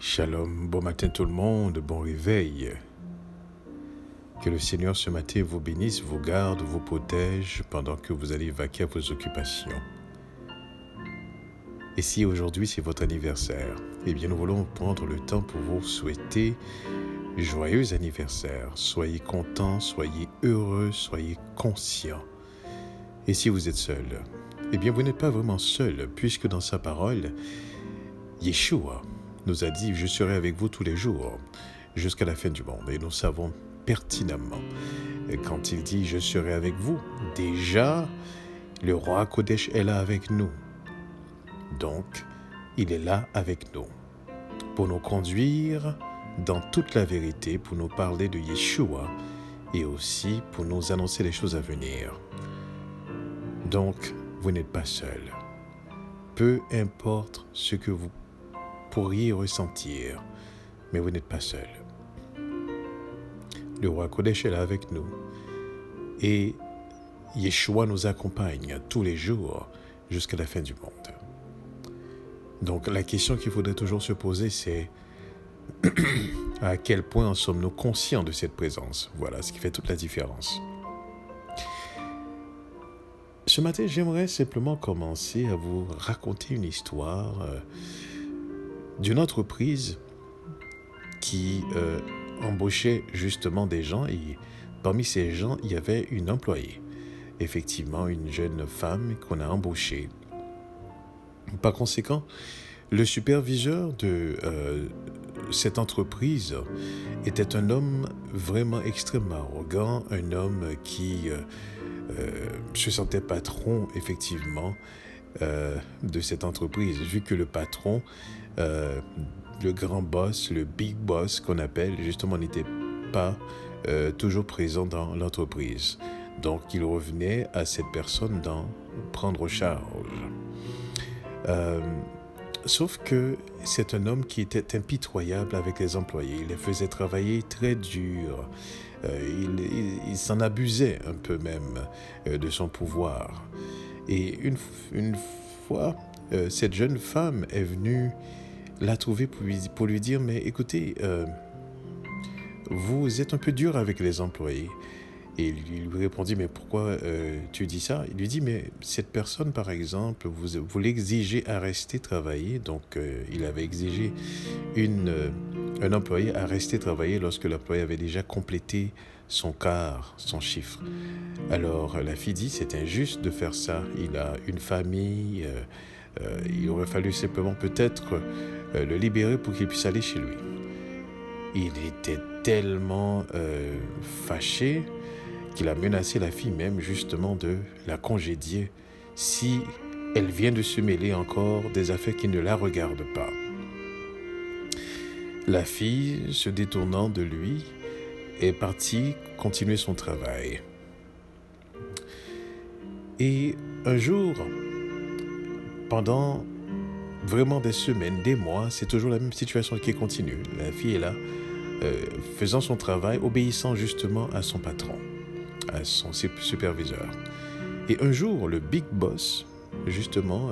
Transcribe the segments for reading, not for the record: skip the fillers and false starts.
Shalom, bon matin tout le monde, bon réveil. Que le Seigneur ce matin vous bénisse, vous garde, vous protège pendant que vous allez vaquer à vos occupations. Et si aujourd'hui c'est votre anniversaire, eh bien nous voulons prendre le temps pour vous souhaiter joyeux anniversaire. Soyez contents, soyez heureux, soyez conscients. Et si vous êtes seul, eh bien vous n'êtes pas vraiment seul, puisque dans sa parole, Yeshua nous a dit « Je serai avec vous tous les jours, jusqu'à la fin du monde ». Et nous savons pertinemment, quand il dit « Je serai avec vous », déjà, le roi Kodesh est là avec nous. Donc, il est là avec nous, pour nous conduire dans toute la vérité, pour nous parler de Yeshua, et aussi pour nous annoncer les choses à venir. Donc, vous n'êtes pas seul. Peu importe ce que vous pourriez ressentir, mais vous n'êtes pas seul. Le roi Kodesh est là avec nous. Et Yeshua nous accompagne tous les jours jusqu'à la fin du monde. Donc la question qu'il faudrait toujours se poser, c'est à quel point en sommes-nous conscients de cette présence? Voilà ce qui fait toute la différence. Ce matin, j'aimerais simplement commencer à vous raconter une histoire d'une entreprise qui embauchait justement des gens, et parmi ces gens, il y avait une employée. Effectivement, une jeune femme qu'on a embauchée. Par conséquent, le superviseur de cette entreprise était un homme vraiment extrêmement arrogant, un homme qui se sentait patron, effectivement, de cette entreprise, vu que le patron, le grand boss, le big boss qu'on appelle, justement, n'était pas toujours présent dans l'entreprise. Donc, il revenait à cette personne d'en prendre charge. Sauf que c'est un homme qui était impitoyable avec les employés. Il les faisait travailler très dur. Il s'en abusait un peu même de son pouvoir. Et une fois, cette jeune femme est venue la trouver pour lui dire « Mais écoutez, vous êtes un peu dur avec les employés. » Et il lui répondit « Mais pourquoi tu dis ça ?» Il lui dit « Mais cette personne, par exemple, vous l'exigez à rester travailler. » Donc, il avait exigé un employé à rester travailler lorsque l'employé avait déjà complété son quart, son chiffre. Alors, la fille dit « C'est injuste de faire ça. Il a une famille. Il aurait fallu simplement peut-être le libérer pour qu'il puisse aller chez lui. » Il était tellement fâché qu'il a menacé la fille même justement de la congédier si elle vient de se mêler encore des affaires qui ne la regardent pas. La fille, se détournant de lui, est partie continuer son travail. Et un jour, pendant vraiment des semaines, des mois, c'est toujours la même situation qui continue. La fille est là, faisant son travail, obéissant justement à son patron, à son superviseur. Et un jour, le big boss, justement,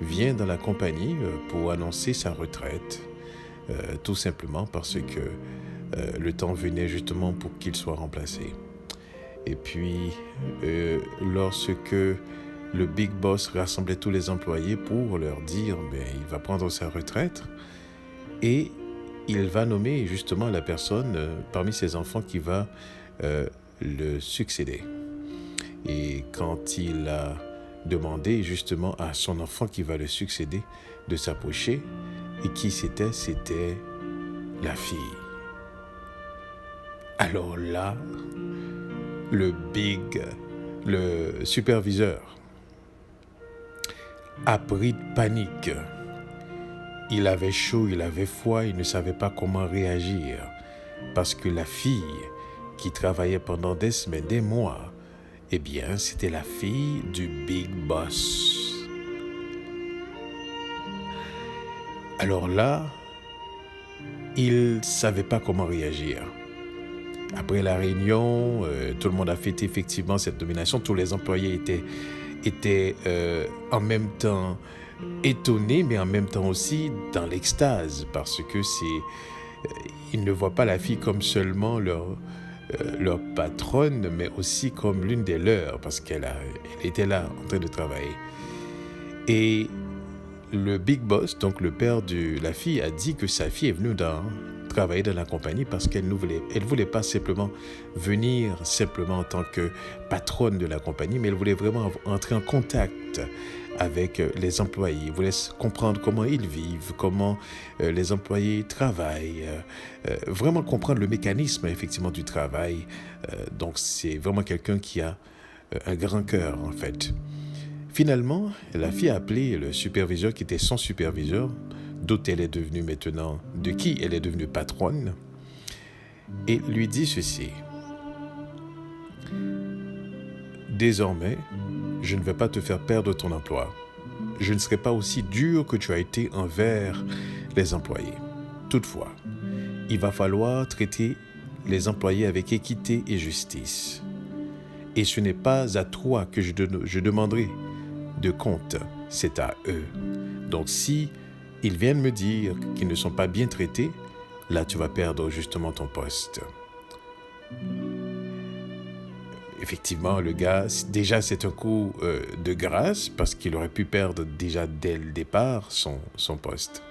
vient dans la compagnie pour annoncer sa retraite, tout simplement parce que le temps venait justement pour qu'il soit remplacé. Et puis, lorsque le big boss rassemblait tous les employés pour leur dire il va prendre sa retraite et il va nommer justement la personne parmi ses enfants qui va le succéder. Et quand il a demandé justement à son enfant qui va le succéder de s'approcher, et qui c'était? C'était la fille. Alors là, le superviseur a pris de panique. Il avait chaud, il avait froid, il ne savait pas comment réagir. Parce que la fille qui travaillait pendant des semaines, des mois, eh bien, c'était la fille du big boss. Alors là, il ne savait pas comment réagir. Après la réunion, tout le monde a fêté effectivement cette nomination. Tous les employés étaient en même temps étonnés, mais en même temps aussi dans l'extase, parce que ils ne voient pas la fille comme seulement leur patronne, mais aussi comme l'une des leurs, parce elle était là en train de travailler. Et le big boss, donc le père de la fille, a dit que sa fille est venue travailler dans la compagnie parce qu'elle voulait pas simplement venir simplement en tant que patronne de la compagnie, mais elle voulait vraiment entrer en contact avec les employés. Elle voulait comprendre comment ils vivent, comment les employés travaillent, vraiment comprendre le mécanisme effectivement du travail. Donc c'est vraiment quelqu'un qui a un grand cœur en fait. Finalement, la fille a appelé le superviseur qui était son superviseur, de qui elle est devenue patronne, et lui dit ceci. Désormais, je ne vais pas te faire perdre ton emploi. Je ne serai pas aussi dur que tu as été envers les employés. Toutefois, il va falloir traiter les employés avec équité et justice. Et ce n'est pas à toi que je demanderai de compte, c'est à eux. Donc si ils viennent me dire qu'ils ne sont pas bien traités, là tu vas perdre justement ton poste. Effectivement, le gars, déjà c'est un coup de grâce parce qu'il aurait pu perdre déjà dès le départ son poste.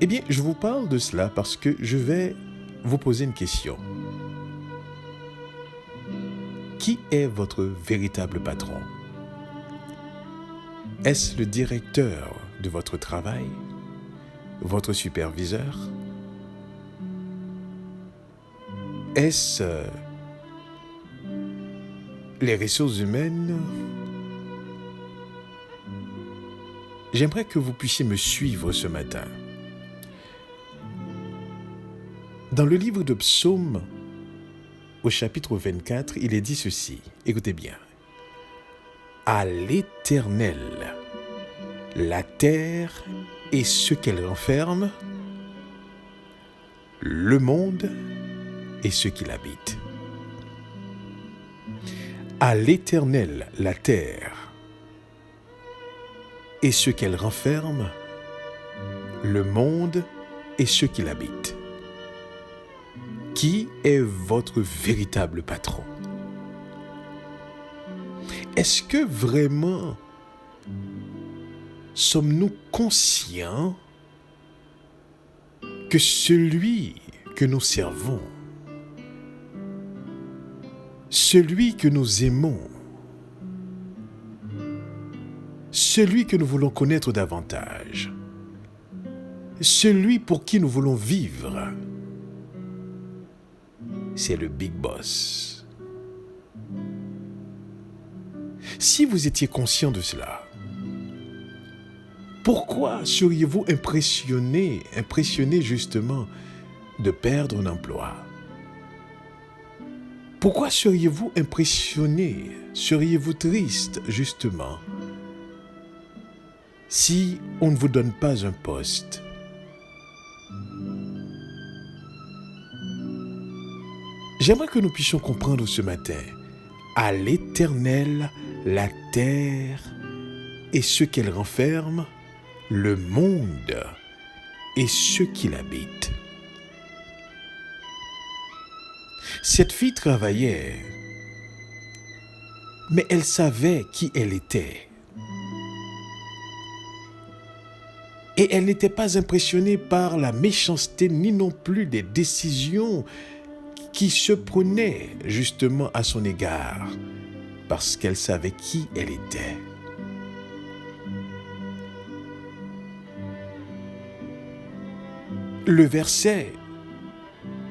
Eh bien, je vous parle de cela parce que je vais vous poser une question. Qui est votre véritable patron ? Est-ce le directeur de votre travail, votre superviseur? Est-ce les ressources humaines? J'aimerais que vous puissiez me suivre ce matin. Dans le livre de Psaumes, au chapitre 24, il est dit ceci. Écoutez bien. À l'Éternel, la terre et ce qu'elle renferme, le monde et ce qui l'habite. À l'Éternel, la terre et ce qu'elle renferme, le monde et ce qui l'habite. Qui est votre véritable patron? Est-ce que vraiment sommes-nous conscients que celui que nous servons, celui que nous aimons, celui que nous voulons connaître davantage, celui pour qui nous voulons vivre, c'est le Big Boss. Si vous étiez conscient de cela, pourquoi seriez-vous impressionné justement de perdre un emploi? Pourquoi seriez-vous impressionné, seriez-vous triste justement si on ne vous donne pas un poste? J'aimerais que nous puissions comprendre ce matin, à l'Éternel, la terre et ce qu'elle renferme, le monde et ceux qui l'habitent. Cette fille travaillait, mais elle savait qui elle était. Et elle n'était pas impressionnée par la méchanceté ni non plus des décisions qui se prenaient justement à son égard, parce qu'elle savait qui elle était. Le verset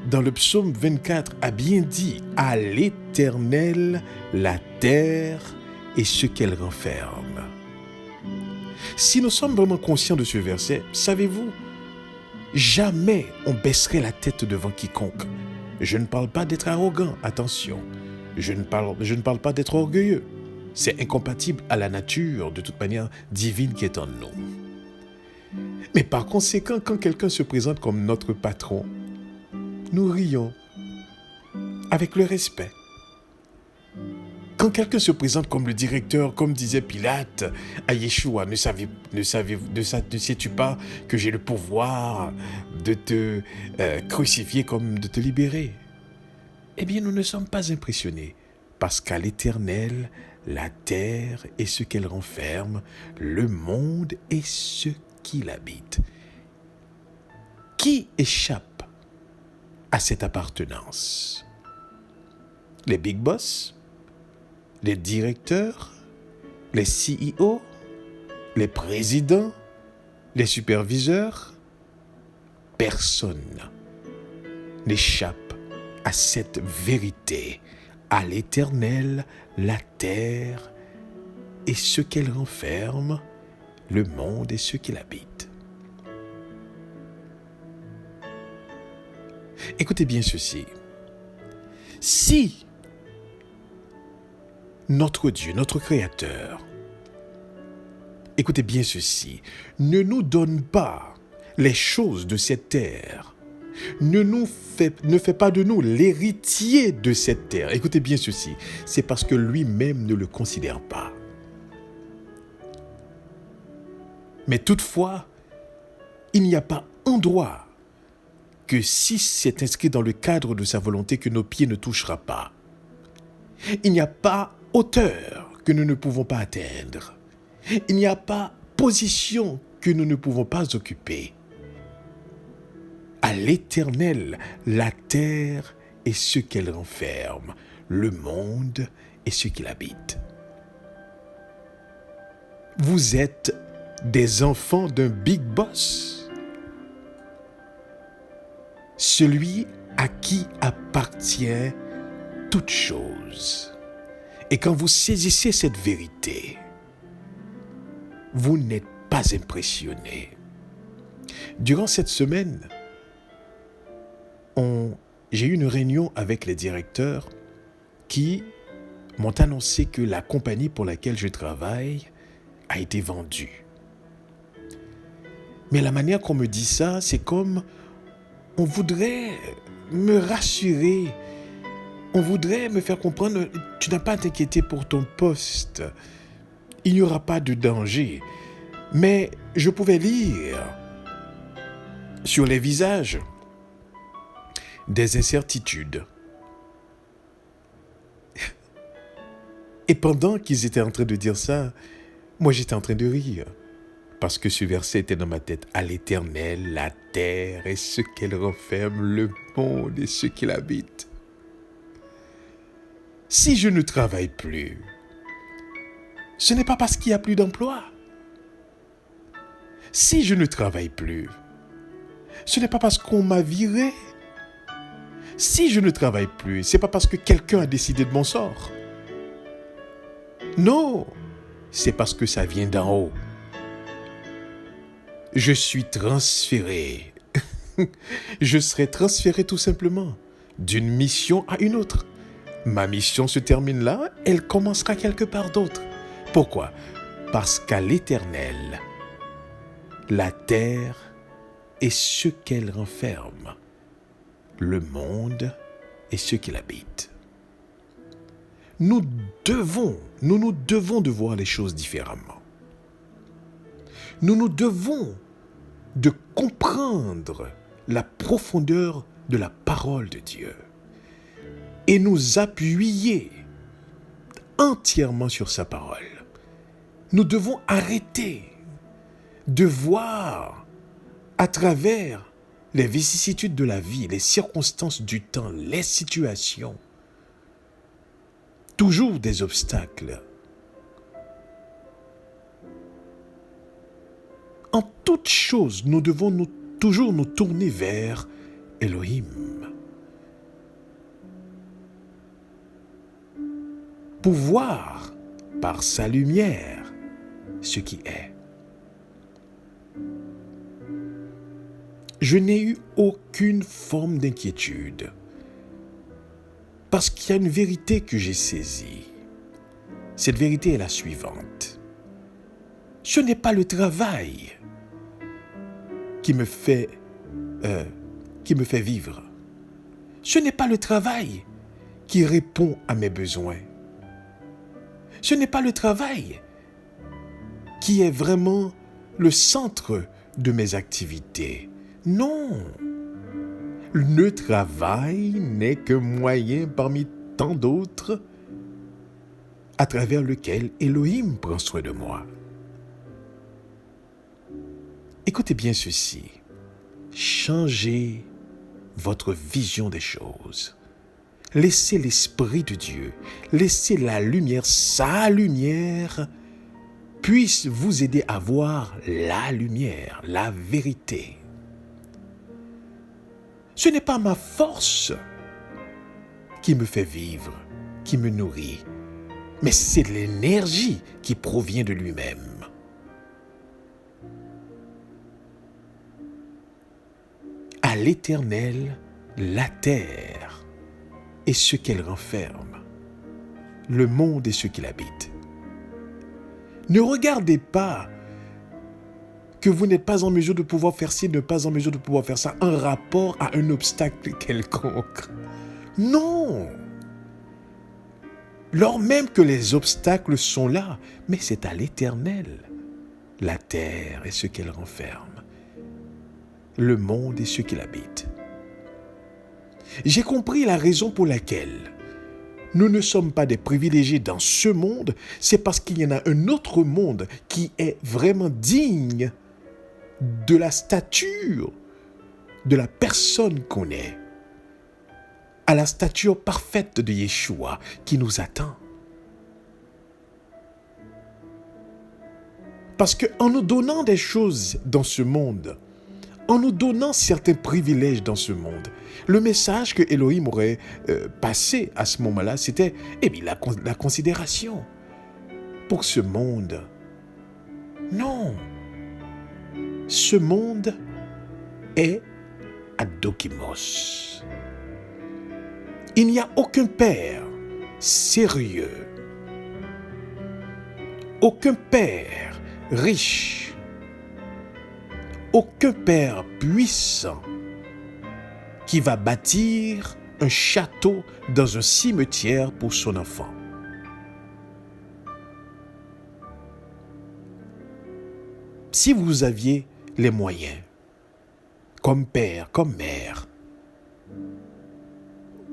dans le psaume 24 a bien dit « À l'Éternel, la terre et ce qu'elle renferme ». Si nous sommes vraiment conscients de ce verset, savez-vous, jamais on baisserait la tête devant quiconque. Je ne parle pas d'être arrogant, attention. Je ne parle pas d'être orgueilleux. C'est incompatible à la nature, de toute manière, divine qui est en nous. Mais par conséquent, quand quelqu'un se présente comme notre patron, nous rions avec le respect. Quand quelqu'un se présente comme le directeur, comme disait Pilate à Yeshua, ne sais-tu pas que j'ai le pouvoir de te crucifier comme de te libérer? Eh bien, nous ne sommes pas impressionnés, parce qu'à l'Éternel, la terre et ce qu'elle renferme, le monde et ce qui l'habite. Qui échappe à cette appartenance? Les big boss? Les directeurs? Les CEO? Les présidents? Les superviseurs? Personne n'échappe à cette vérité. À l'Éternel, la terre et ce qu'elle renferme, le monde et ce qui l'habite. Écoutez bien ceci. Si notre Dieu, notre Créateur, écoutez bien ceci, ne nous donne pas les choses de cette terre, ne fait pas de nous l'héritier de cette terre. Écoutez bien ceci, c'est parce que lui-même ne le considère pas. Mais toutefois, il n'y a pas endroit que si c'est inscrit dans le cadre de sa volonté que nos pieds ne touchera pas. Il n'y a pas hauteur que nous ne pouvons pas atteindre. Il n'y a pas position que nous ne pouvons pas occuper. À l'Éternel, la terre et ce qu'elle renferme, le monde et ce qu'il habite. Vous êtes des enfants d'un big boss, celui à qui appartient toute chose. Et quand vous saisissez cette vérité, vous n'êtes pas impressionné. Durant cette semaine, j'ai eu une réunion avec les directeurs qui m'ont annoncé que la compagnie pour laquelle je travaille a été vendue. Mais la manière qu'on me dit ça, c'est comme on voudrait me rassurer. On voudrait me faire comprendre, tu n'as pas à t'inquiéter pour ton poste. Il n'y aura pas de danger. Mais je pouvais lire sur les visages des incertitudes. Et pendant qu'ils étaient en train de dire ça, moi j'étais en train de rire. Parce que ce verset était dans ma tête. À l'Éternel, la terre et ce qu'elle renferme, le monde et ce qui l'habite. Si je ne travaille plus, ce n'est pas parce qu'il n'y a plus d'emploi. Si je ne travaille plus, ce n'est pas parce qu'on m'a viré. Si je ne travaille plus, ce n'est pas parce que quelqu'un a décidé de mon sort. Non, c'est parce que ça vient d'en haut. Je suis transféré. Je serai transféré tout simplement d'une mission à une autre. Ma mission se termine là, elle commencera quelque part d'autre. Pourquoi? Parce qu'à l'Éternel, la terre et ce qu'elle renferme, le monde et ce qu'il habite. Nous nous devons de voir les choses différemment. Nous devons de comprendre la profondeur de la parole de Dieu et nous appuyer entièrement sur sa parole. Nous devons arrêter de voir à travers les vicissitudes de la vie, les circonstances du temps, les situations, toujours des obstacles. En toute chose, nous devons toujours nous tourner vers Elohim. Pour voir par sa lumière ce qui est. Je n'ai eu aucune forme d'inquiétude parce qu'il y a une vérité que j'ai saisie. Cette vérité est la suivante. Ce n'est pas le travail qui me fait vivre. Ce n'est pas le travail qui répond à mes besoins. Ce n'est pas le travail qui est vraiment le centre de mes activités. Non. Le travail n'est qu'un moyen parmi tant d'autres à travers lequel Elohim prend soin de moi. Écoutez bien ceci. Changez votre vision des choses. Laissez l'Esprit de Dieu, laissez la lumière, sa lumière, puisse vous aider à voir la lumière, la vérité. Ce n'est pas ma force qui me fait vivre, qui me nourrit, mais c'est l'énergie qui provient de lui-même. À l'Éternel, la terre et ce qu'elle renferme, le monde et ce qu'il habite. Ne regardez pas que vous n'êtes pas en mesure de pouvoir faire ci, ne pas en mesure de pouvoir faire ça, en rapport à un obstacle quelconque. Non! Lors même que les obstacles sont là, mais c'est à l'Éternel, la terre et ce qu'elle renferme, le monde et ce qu'il habite. J'ai compris la raison pour laquelle nous ne sommes pas des privilégiés dans ce monde, c'est parce qu'il y en a un autre monde qui est vraiment digne de la stature de la personne qu'on est, à la stature parfaite de Yeshua qui nous attend. Parce qu'en nous donnant des choses dans ce monde, en nous donnant certains privilèges dans ce monde, le message que Elohim aurait passé à ce moment-là, c'était la considération pour ce monde. Non. Ce monde est adokimos. Il n'y a aucun père sérieux, aucun père riche, aucun père puissant qui va bâtir un château dans un cimetière pour son enfant. Si vous aviez les moyens, comme père, comme mère,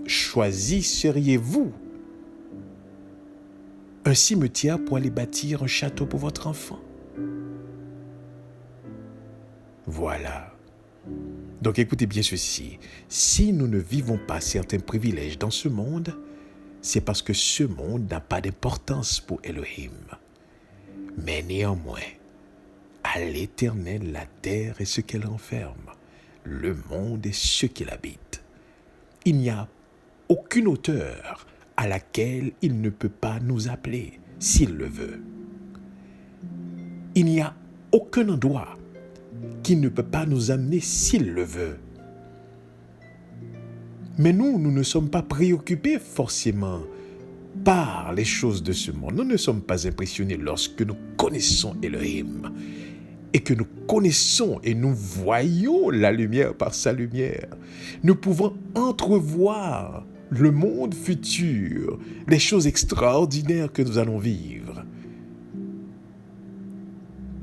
choisisseriez-vous un cimetière pour aller bâtir un château pour votre enfant? Voilà. Donc écoutez bien ceci. Si nous ne vivons pas certains privilèges dans ce monde, c'est parce que ce monde n'a pas d'importance pour Elohim. Mais néanmoins, à l'Éternel, la terre et ce qu'elle renferme, le monde et ce qu'il habite. Il n'y a aucune hauteur à laquelle il ne peut pas nous appeler, s'il le veut. Il n'y a aucun endroit qu'il ne peut pas nous amener, s'il le veut. Mais nous ne sommes pas préoccupés forcément par les choses de ce monde. Nous ne sommes pas impressionnés lorsque nous connaissons Elohim et que nous connaissons et nous voyons la lumière par sa lumière. Nous pouvons entrevoir le monde futur, les choses extraordinaires que nous allons vivre.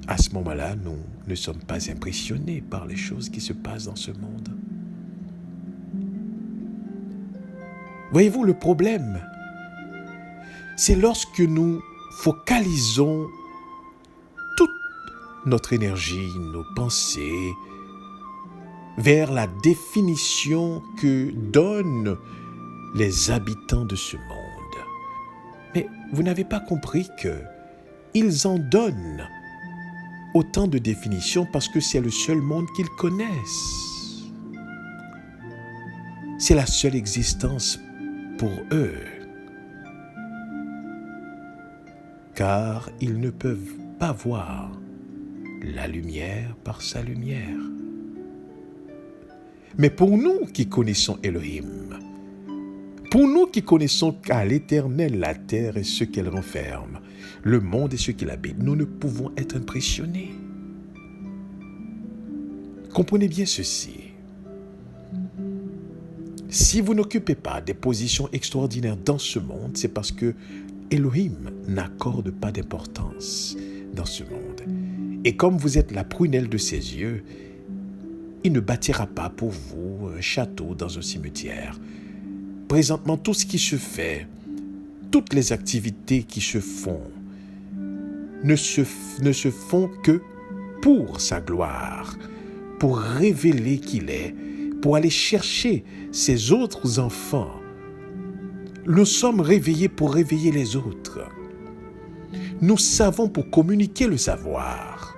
À ce moment-là, nous ne sommes pas impressionnés par les choses qui se passent dans ce monde. Voyez-vous, le problème, c'est lorsque nous focalisons toute notre énergie, nos pensées, vers la définition que donnent les habitants de ce monde. Mais vous n'avez pas compris qu'ils en donnent autant de définitions parce que c'est le seul monde qu'ils connaissent. C'est la seule existence pour eux. Car ils ne peuvent pas voir la lumière par sa lumière. Mais pour nous qui connaissons Elohim, pour nous qui connaissons qu'à l'Éternel la terre et ce qu'elle renferme, le monde et ce qu'il habite, nous ne pouvons être impressionnés. Comprenez bien ceci. Si vous n'occupez pas des positions extraordinaires dans ce monde, c'est parce que Elohim n'accorde pas d'importance dans ce monde. Et comme vous êtes la prunelle de ses yeux, il ne bâtira pas pour vous un château dans un cimetière. Présentement, tout ce qui se fait, toutes les activités qui se font, ne se font que pour sa gloire, pour révéler qu'il est, pour aller chercher ses autres enfants. Nous sommes réveillés pour réveiller les autres. Nous savons pour communiquer le savoir.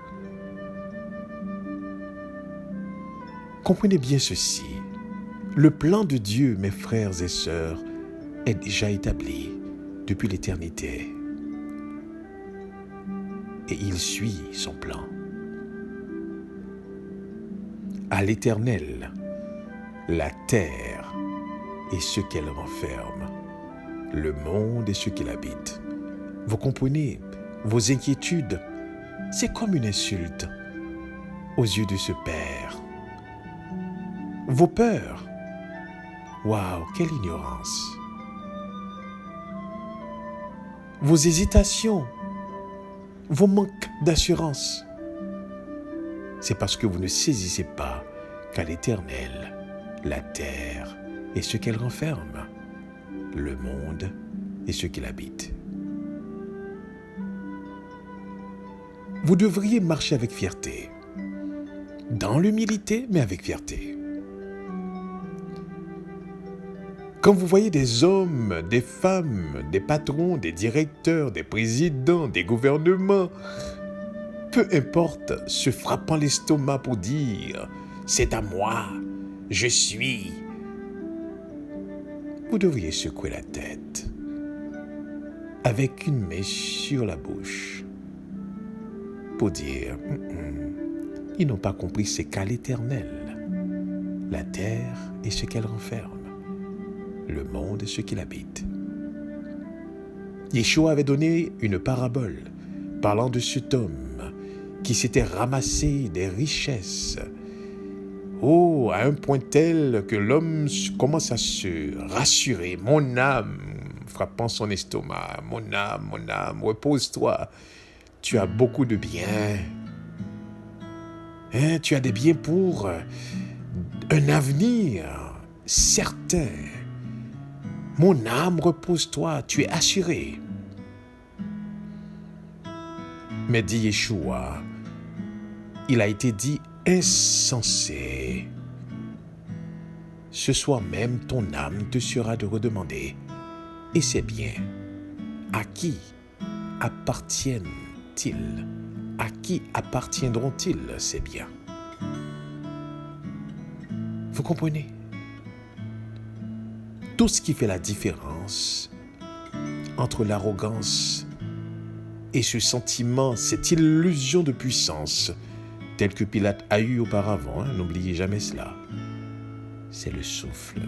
Comprenez bien ceci. Le plan de Dieu, mes frères et sœurs, est déjà établi depuis l'éternité. Et il suit son plan. À l'Éternel, la terre et ce qu'elle renferme, le monde et ce qu'il habite. Vous comprenez, vos inquiétudes, c'est comme une insulte aux yeux de ce Père. Vos peurs, waouh, quelle ignorance. Vos hésitations, vos manques d'assurance, c'est parce que vous ne saisissez pas qu'à l'Éternel, la terre et ce qu'elle renferme, le monde et ce qu'il habite. Vous devriez marcher avec fierté, dans l'humilité, mais avec fierté. Quand vous voyez des hommes, des femmes, des patrons, des directeurs, des présidents, des gouvernements, peu importe, se frappant l'estomac pour dire « c'est à moi, je suis », vous devriez secouer la tête avec une main sur la bouche pour dire « ils n'ont pas compris, c'est qu'à l'Éternel, la terre et ce qu'elle renferme, le monde et ce qu'il habite. » Yeshua avait donné une parabole parlant de cet homme qui s'était ramassé des richesses. Oh, à un point tel que l'homme commence à se rassurer. Mon âme, frappant son estomac, mon âme, repose-toi. Tu as beaucoup de biens. Tu as des biens pour un avenir certain. Mon âme, repose-toi, tu es assuré. Mais dit Yeshua, il a été dit insensé. Ce soir même, ton âme te sera de redemander. Et c'est bien. À qui appartiennent-ils? À qui appartiendront-ils ces biens? Vous comprenez? Tout ce qui fait la différence entre l'arrogance et ce sentiment, cette illusion de puissance, telle que Pilate a eu auparavant, n'oubliez jamais cela, c'est le souffle.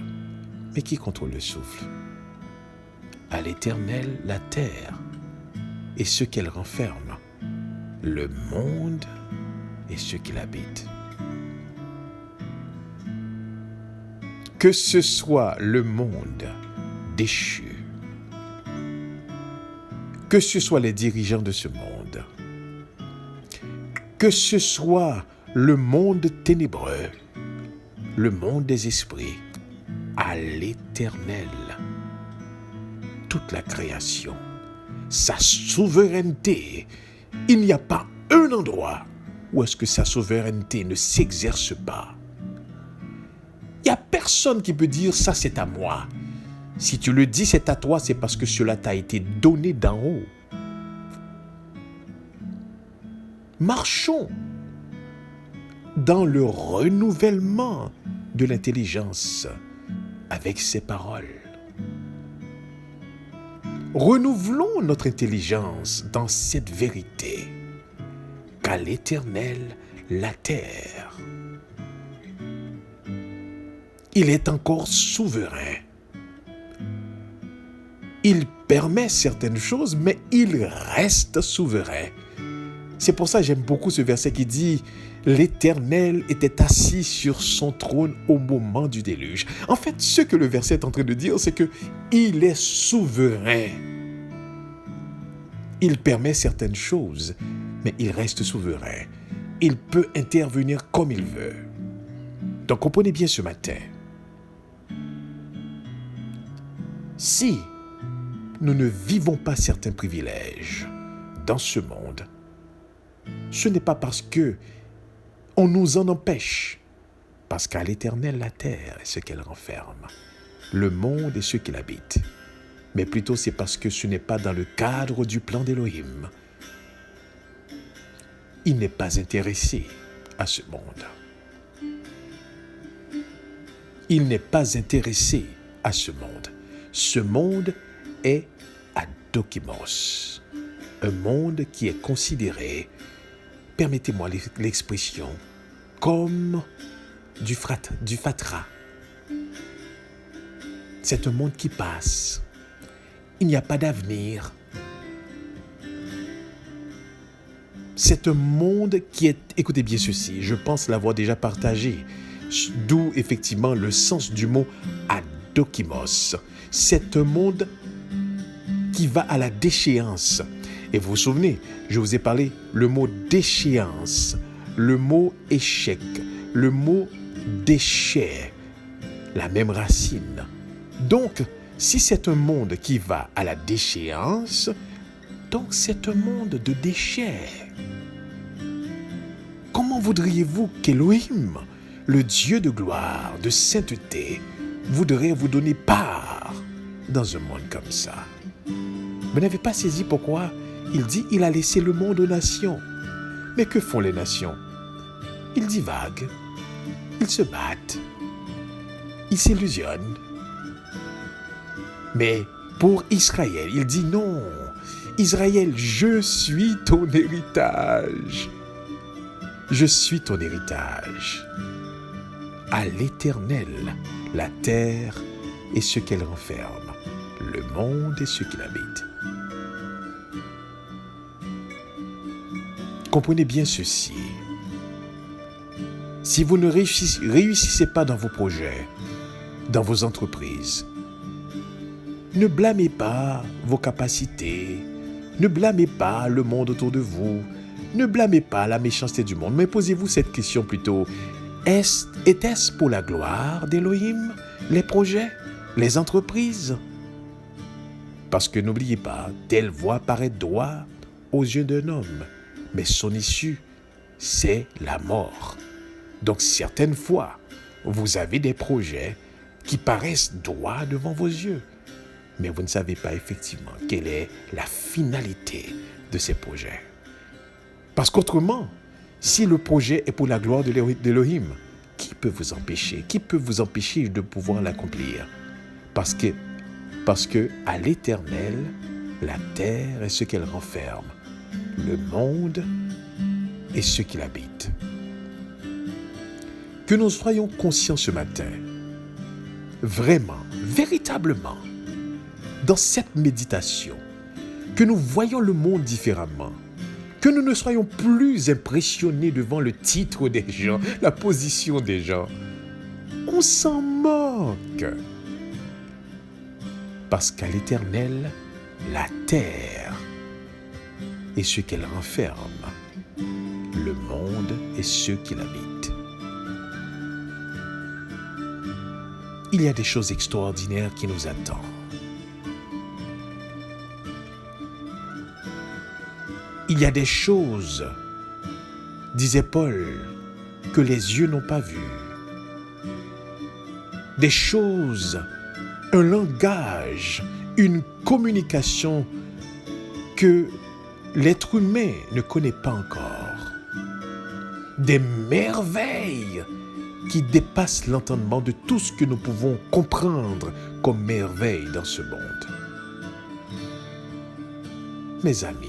Mais qui contrôle le souffle? À l'Éternel, la terre et ce qu'elle renferme, le monde et ce qu'il habite. Que ce soit le monde déchu, que ce soit les dirigeants de ce monde, que ce soit le monde ténébreux, le monde des esprits, à l'Éternel, toute la création, sa souveraineté, il n'y a pas un endroit où est-ce que sa souveraineté ne s'exerce pas. Il n'y a personne qui peut dire ça c'est à moi. Si tu le dis c'est à toi, c'est parce que cela t'a été donné d'en haut. Marchons dans le renouvellement de l'intelligence avec ces paroles. Renouvelons notre intelligence dans cette vérité qu'à l'Éternel la terre. Il est encore souverain. Il permet certaines choses, mais il reste souverain. C'est pour ça que j'aime beaucoup ce verset qui dit « L'Éternel était assis sur son trône au moment du déluge ». En fait, ce que le verset est en train de dire, c'est qu'il est souverain. Il permet certaines choses, mais il reste souverain. Il peut intervenir comme il veut. Donc comprenez bien ce matin. Si nous ne vivons pas certains privilèges dans ce monde, ce n'est pas parce que on nous en empêche, parce qu'à l'Éternel, la terre est ce qu'elle renferme, le monde et ceux qui l'habitent. Mais plutôt c'est parce que ce n'est pas dans le cadre du plan d'Élohim. Il n'est pas intéressé à ce monde. Il n'est pas intéressé à ce monde. Ce monde est adokimos, un monde qui est considéré, permettez-moi l'expression, comme du fatras. C'est un monde qui passe. Il n'y a pas d'avenir. C'est un monde qui est, écoutez bien ceci, je pense l'avoir déjà partagé, d'où effectivement le sens du mot adokimos. C'est un monde qui va à la déchéance. Et vous vous souvenez, je vous ai parlé le mot déchéance, le mot échec, le mot déchet, la même racine. Donc, si c'est un monde qui va à la déchéance, donc c'est un monde de déchets. Comment voudriez-vous qu'Élohim, le Dieu de gloire, de sainteté, voudrait vous donner part dans un monde comme ça? Vous n'avez pas saisi pourquoi il dit il a laissé le monde aux nations. Mais que font les nations? Ils divaguent, ils se battent, ils s'illusionnent. Mais pour Israël, il dit non. Israël, je suis ton héritage. Je suis ton héritage. À l'Éternel, la terre et ce qu'elle renferme, le monde et ceux qui l'habitent. Comprenez bien ceci. Si vous ne réussissez pas dans vos projets, dans vos entreprises, ne blâmez pas vos capacités, ne blâmez pas le monde autour de vous, ne blâmez pas la méchanceté du monde, mais posez-vous cette question plutôt. Était-ce pour la gloire d'Élohim, les projets, les entreprises? Parce que n'oubliez pas, telle voie paraît droite aux yeux d'un homme, mais son issue, c'est la mort. Donc certaines fois, vous avez des projets qui paraissent droits devant vos yeux, mais vous ne savez pas effectivement quelle est la finalité de ces projets. Parce qu'autrement, si le projet est pour la gloire d'Élohim, qui peut vous empêcher? Qui peut vous empêcher de pouvoir l'accomplir? Parce que à l'Éternel, la terre et ce qu'elle renferme, le monde et ceux qui l'habitent. Que nous soyons conscients ce matin, vraiment, véritablement, dans cette méditation, que nous voyons le monde différemment, que nous ne soyons plus impressionnés devant le titre des gens, la position des gens. On s'en moque. Parce qu'à l'Éternel, la terre et ce qu'elle renferme, le monde et ceux qui l'habitent. Il y a des choses extraordinaires qui nous attendent. Il y a des choses, disait Paul, que les yeux n'ont pas vues. Des choses, un langage, une communication que l'être humain ne connaît pas encore. Des merveilles qui dépassent l'entendement de tout ce que nous pouvons comprendre comme merveille dans ce monde. Mes amis,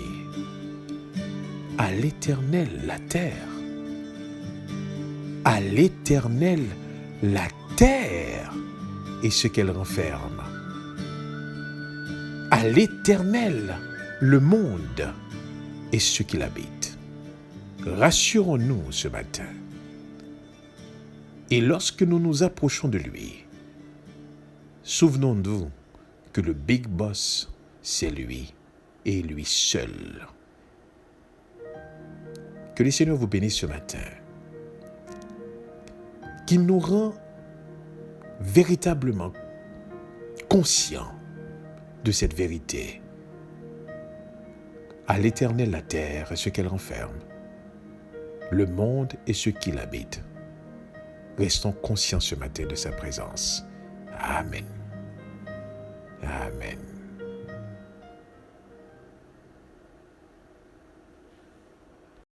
à l'Éternel la terre, à l'Éternel la terre et ce qu'elle renferme, à l'Éternel le monde et ceux qui l'habitent. Rassurons-nous ce matin. Et lorsque nous nous approchons de lui, souvenons-nous que le Big Boss, c'est lui. et lui seul. Que le Seigneur vous bénisse ce matin. Qu'il nous rend véritablement conscients de cette vérité. À l'Éternel la terre et ce qu'elle renferme, le monde et ce qui l'habite. Restons conscients ce matin de sa présence. Amen. Amen.